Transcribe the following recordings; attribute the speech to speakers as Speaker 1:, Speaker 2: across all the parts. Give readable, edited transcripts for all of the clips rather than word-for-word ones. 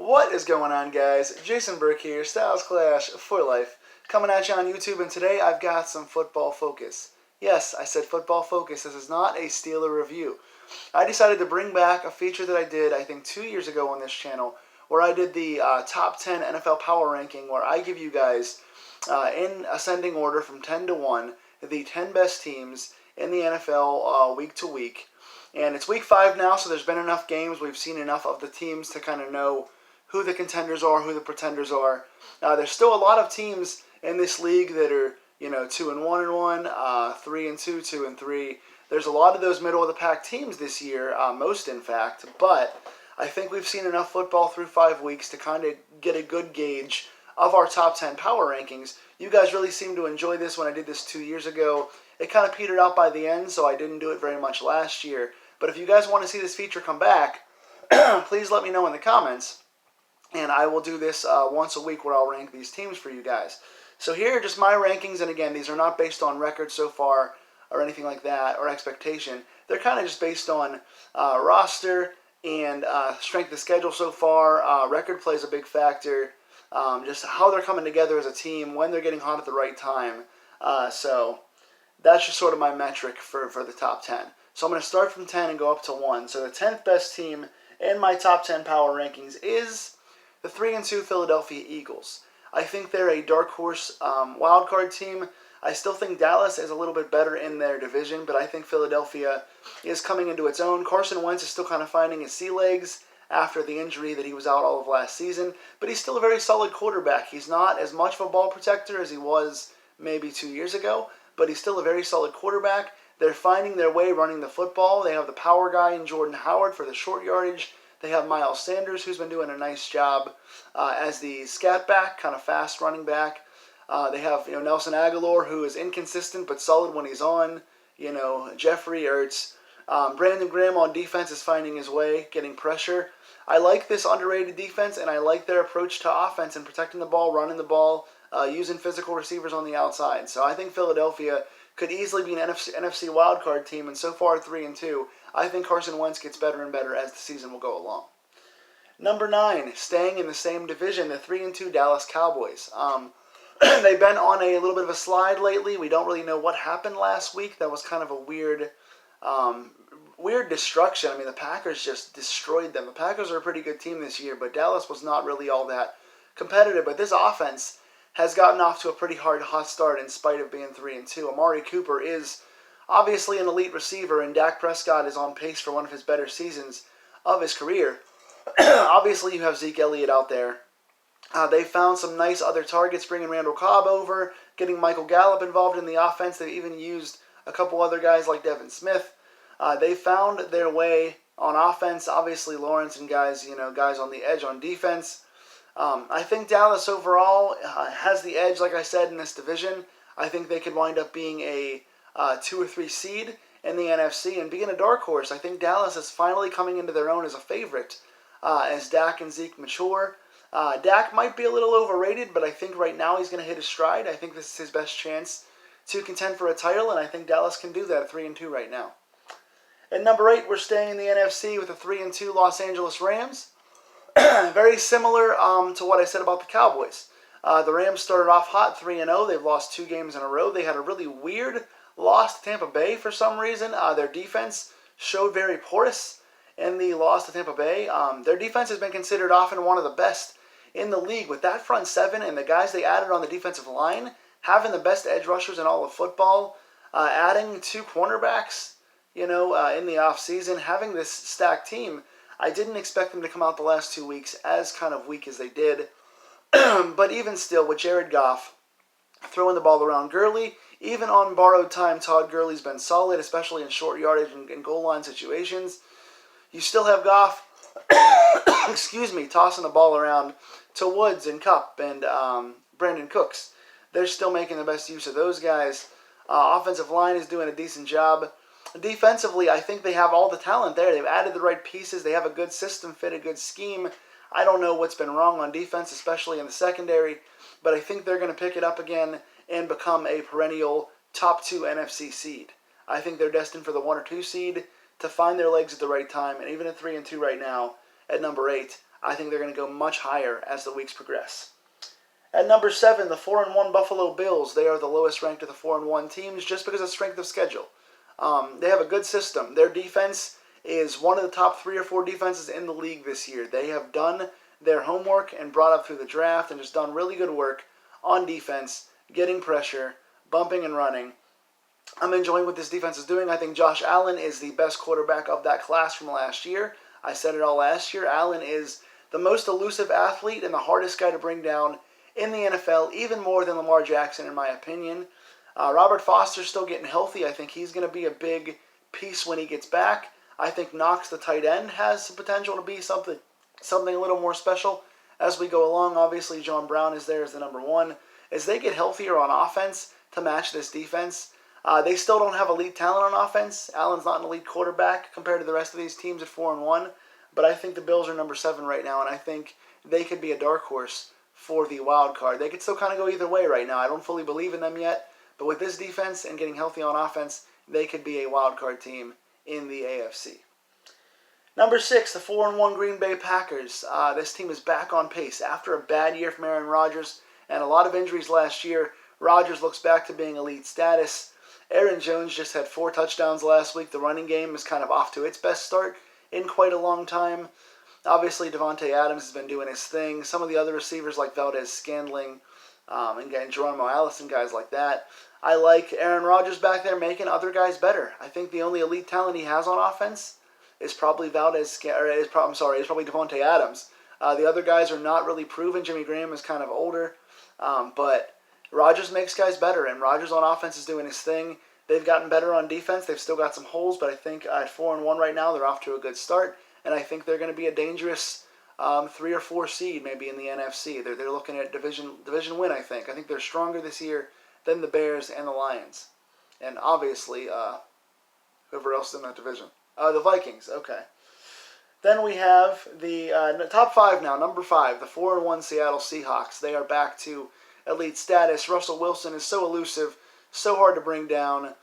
Speaker 1: What is going on, guys? Jason Burke here, Styles Clash for Life, coming at you on YouTube, and today I've got some football focus. Yes, I said football focus. This is not a Steeler review. I decided to bring back a feature that I did, I think, 2 years ago on this channel, where I did the top 10 NFL power ranking, where I give you guys, in ascending order from 10 to 1, the 10 best teams in the NFL week to week. And it's week 5 now, so there's been enough games. We've seen enough of the teams to kind of know who the contenders are, who the pretenders are. There's still a lot of teams in this league that are, 2-1-1, 3-2, 2-3. There's a lot of those middle of the pack teams this year, most in fact. But I think we've seen enough football through 5 weeks to kind of get a good gauge of our top 10 power rankings. You guys really seemed to enjoy this when I did this 2 years ago. It kind of petered out by the end, so I didn't do it very much last year. But if you guys want to see this feature come back, please let me know in the comments. And I will do this once a week where I'll rank these teams for you guys. So here are just my rankings, and again, these are not based on record so far or anything like that, or expectation. They're kind of just based on roster and strength of schedule so far. Record plays a big factor. Just how they're coming together as a team, when they're getting hot at the right time. So that's just sort of my metric for the top 10. So I'm going to start from 10 and go up to 1. So the 10th best team in my top 10 power rankings is the 3-2 Philadelphia Eagles. I think they're a dark horse wildcard team. I still think Dallas is a little bit better in their division, but I think Philadelphia is coming into its own. Carson Wentz is still kind of finding his sea legs after the injury that he was out all of last season, but he's still a very solid quarterback. He's not as much of a ball protector as he was maybe 2 years ago, but he's still a very solid quarterback. They're finding their way running the football. They have the power guy in Jordan Howard for the short yardage. They have Miles Sanders, who's been doing a nice job as the scat back, kind of fast running back. They have Nelson Aguilar, who is inconsistent but solid when he's on. Jeffrey Ertz. Brandon Graham on defense is finding his way, getting pressure. I like this underrated defense, and I like their approach to offense and protecting the ball, running the ball, using physical receivers on the outside. So I think Philadelphia could easily be an NFC wildcard team, and so far 3-2. I think Carson Wentz gets better and better as the season will go along. Number 9, staying in the same division, the 3-2 Dallas Cowboys. They've been on a little bit of a slide lately. We don't really know what happened last week. That was kind of a weird destruction. I mean, the Packers just destroyed them. The Packers are a pretty good team this year, but Dallas was not really all that competitive. But this offense has gotten off to a pretty hot start in spite of being 3-2. Amari Cooper is obviously an elite receiver, and Dak Prescott is on pace for one of his better seasons of his career. Obviously, you have Zeke Elliott out there. They found some nice other targets, bringing Randall Cobb over, getting Michael Gallup involved in the offense. They've even used a couple other guys like Devin Smith. They found their way on offense. Obviously, Lawrence and guys on the edge on defense. I think Dallas overall has the edge, like I said, in this division. I think they could wind up being a 2 or 3 seed in the NFC and being a dark horse. I think Dallas is finally coming into their own as a favorite as Dak and Zeke mature. Dak might be a little overrated, but I think right now he's going to hit his stride. I think this is his best chance to contend for a title, and I think Dallas can do that at 3-2 right now. At number 8, we're staying in the NFC with the 3-2 Los Angeles Rams. Very similar to what I said about the Cowboys. The Rams started off hot, 3-0. They've lost 2 games in a row. They had a really weird loss to Tampa Bay for some reason. Their defense showed very porous in the loss to Tampa Bay. Their defense has been considered often one of the best in the league. With that front 7 and the guys they added on the defensive line, having the best edge rushers in all of football, adding 2 cornerbacks, in the offseason, having this stacked team, I didn't expect them to come out the last 2 weeks as kind of weak as they did. But even still, with Jared Goff throwing the ball around, Gurley, even on borrowed time, Todd Gurley's been solid, especially in short yardage and goal line situations. You still have Goff, tossing the ball around to Woods and Kupp and Brandon Cooks. They're still making the best use of those guys. Offensive line is doing a decent job. Defensively, I think they have all the talent there. They've added the right pieces. They have a good system fit, a good scheme. I don't know what's been wrong on defense, especially in the secondary, but I think they're going to pick it up again and become a perennial top 2 NFC seed. I think they're destined for the 1 or 2 seed to find their legs at the right time, and even at 3-2 right now, at number 8, I think they're going to go much higher as the weeks progress. At number 7, the 4-1 Buffalo Bills. They are the lowest ranked of the 4-1 teams just because of strength of schedule. They have a good system. Their defense is one of the top 3 or 4 defenses in the league this year. They have done their homework and brought up through the draft and just done really good work on defense, getting pressure, bumping and running. I'm enjoying what this defense is doing. I think Josh Allen is the best quarterback of that class from last year. I said it all last year. Allen is the most elusive athlete and the hardest guy to bring down in the NFL, even more than Lamar Jackson, in my opinion. Robert Foster's still getting healthy. I think he's going to be a big piece when he gets back. I think Knox, the tight end, has the potential to be something a little more special as we go along. Obviously, John Brown is there as the number 1. As they get healthier on offense to match this defense, they still don't have elite talent on offense. Allen's not an elite quarterback compared to the rest of these teams at 4-1. But I think the Bills are number 7 right now, and I think they could be a dark horse for the wild card. They could still kind of go either way right now. I don't fully believe in them yet, but with this defense and getting healthy on offense, they could be a wild card team in the AFC. Number 6, the 4-1 Green Bay Packers. This team is back on pace. After a bad year from Aaron Rodgers and a lot of injuries last year, Rodgers looks back to being elite status. Aaron Jones just had 4 touchdowns last week. The running game is kind of off to its best start in quite a long time. Obviously, Devontae Adams has been doing his thing. Some of the other receivers like Valdez-Scantling and Geronimo Allison, guys like that. I like Aaron Rodgers back there making other guys better. I think the only elite talent he has on offense is probably probably Devontae Adams. The other guys are not really proven. Jimmy Graham is kind of older, but Rodgers makes guys better, and Rodgers on offense is doing his thing. They've gotten better on defense. They've still got some holes, but I think at 4-1 right now, they're off to a good start, and I think they're going to be a dangerous 3 or 4 seed maybe in the NFC. They're looking at division win, I think. I think they're stronger this year than the Bears and the Lions. And obviously, whoever else is in that division. The Vikings, okay. Then we have the top 5 now. Number 5, the 4-1 Seattle Seahawks. They are back to elite status. Russell Wilson is so elusive, so hard to bring down.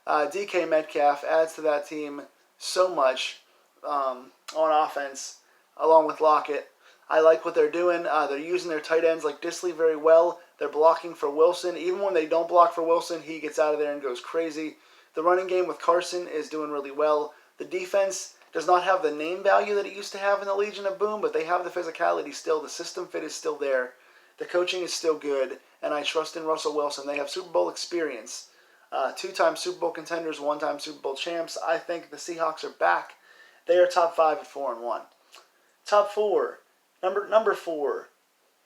Speaker 1: DK Metcalf adds to that team so much on offense, along with Lockett. I like what they're doing. They're using their tight ends like Disley very well. They're blocking for Wilson. Even when they don't block for Wilson, he gets out of there and goes crazy. The running game with Carson is doing really well. The defense does not have the name value that it used to have in the Legion of Boom, but they have the physicality still. The system fit is still there. The coaching is still good, and I trust in Russell Wilson. They have Super Bowl experience. 2-time Super Bowl contenders, 1-time Super Bowl champs. I think the Seahawks are back. They are top 5 at 4-1. Top 4. Number 4.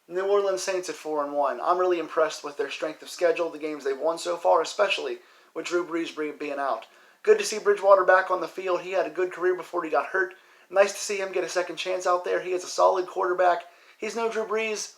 Speaker 1: New Orleans Saints at 4-1. I'm really impressed with their strength of schedule, the games they've won so far, especially with Drew Brees being out. Good to see Bridgewater back on the field. He had a good career before he got hurt. Nice to see him get a second chance out there. He is a solid quarterback. He's no Drew Brees,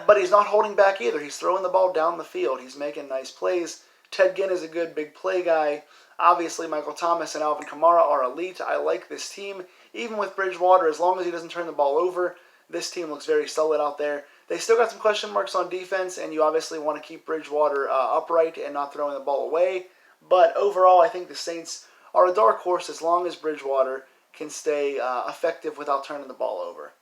Speaker 1: but he's not holding back either. He's throwing the ball down the field. He's making nice plays. Ted Ginn is a good big play guy. Obviously, Michael Thomas and Alvin Kamara are elite. I like this team. Even with Bridgewater, as long as he doesn't turn the ball over, this team looks very solid out there. They still got some question marks on defense, and you obviously want to keep Bridgewater upright and not throwing the ball away. But overall, I think the Saints are a dark horse as long as Bridgewater can stay effective without turning the ball over.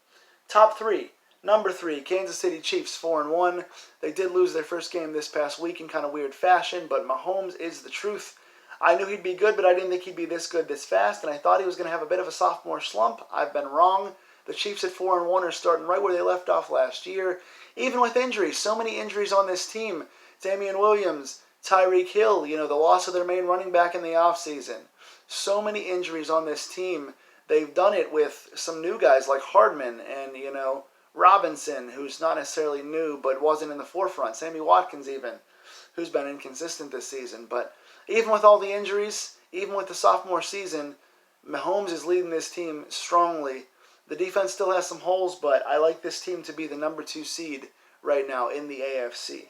Speaker 1: Top 3. Number 3, Kansas City Chiefs, 4-1. They did lose their first game this past week in kind of weird fashion, but Mahomes is the truth. I knew he'd be good, but I didn't think he'd be this good this fast, and I thought he was going to have a bit of a sophomore slump. I've been wrong. The Chiefs at 4-1 are starting right where they left off last year. Even with injuries, so many injuries on this team. Damian Williams, Tyreek Hill, the loss of their main running back in the offseason. So many injuries on this team. They've done it with some new guys like Hardman and, Robinson, who's not necessarily new but wasn't in the forefront. Sammy Watkins even, who's been inconsistent this season. But even with all the injuries, even with the sophomore season, Mahomes is leading this team strongly. The defense still has some holes, but I like this team to be the number 2 seed right now in the AFC.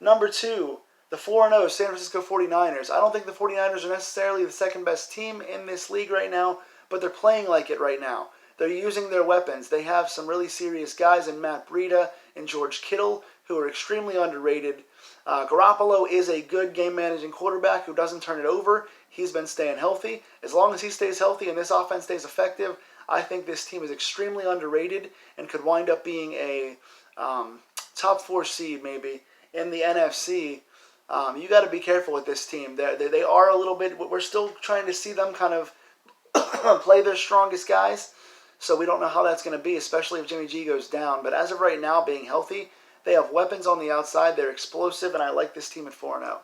Speaker 1: Number 2, the 4-0 San Francisco 49ers. I don't think the 49ers are necessarily the second best team in this league right now, but they're playing like it right now. They're using their weapons. They have some really serious guys in Matt Breida and George Kittle who are extremely underrated. Garoppolo is a good game-managing quarterback who doesn't turn it over. He's been staying healthy. As long as he stays healthy and this offense stays effective, I think this team is extremely underrated and could wind up being a top 4 seed maybe in the NFC. You got to be careful with this team. They are a little bit. We're still trying to see them kind of play their strongest guys, so we don't know how that's going to be, especially if Jimmy G goes down. But as of right now, being healthy, they have weapons on the outside. They're explosive, and I like this team at 4-0.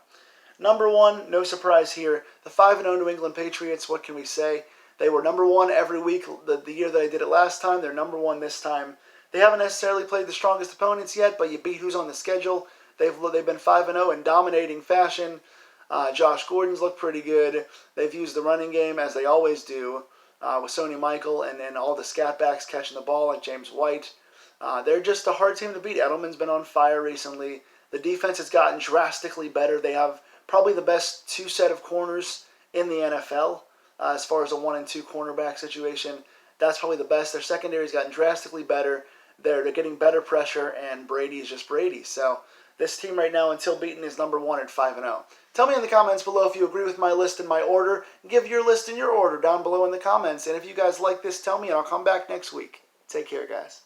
Speaker 1: Number 1, no surprise here, the 5-0 New England Patriots. What can we say? They were number 1 every week the year that I did it last time. They're number 1 this time. They haven't necessarily played the strongest opponents yet, but you beat who's on the schedule. They've been 5-0 in dominating fashion. Josh Gordon's looked pretty good. They've used the running game as they always do with Sony Michael and then all the scat backs catching the ball like James White. They're just a hard team to beat. Edelman's been on fire recently. The defense has gotten drastically better. They have probably the best 2 set of corners in the NFL as far as a 1 and 2 cornerback situation. That's probably the best. Their secondary's gotten drastically better. They're getting better pressure, and Brady is just Brady. So this team right now, until beaten, is number 1 at 5-0. Tell me in the comments below if you agree with my list and my order. Give your list and your order down below in the comments. And if you guys like this, tell me, and I'll come back next week. Take care, guys.